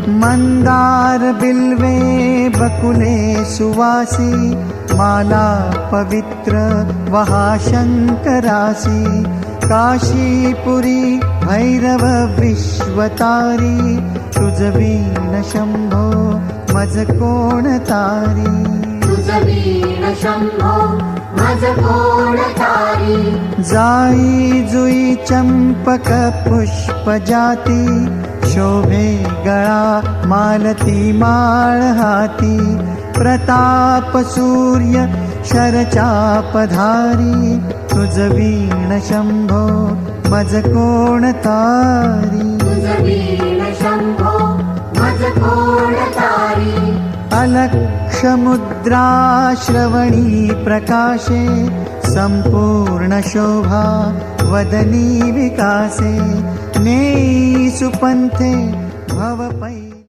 मंदार बिल्वे बकुले सुवासी माला पवित्र वहा शंकरासी काशीपुरी भैरव विश्वतारी तुझ वीण शंभो मज कोण तारी तुझ वीण शंभो मज कोण तारी जाई जुई चंपक पुष्प जाती शोभे गळा मालती माळ हाती प्रताप सूर्य शरचापधारी तुझ वीण शंभो मज कोण तारी तुझ वीण शंभो मज कोण तारी अलक्ष मुद्रा श्रवणी प्रकाशे संपूर्ण शोभा वदनी विकासे नेई सुपंथे भव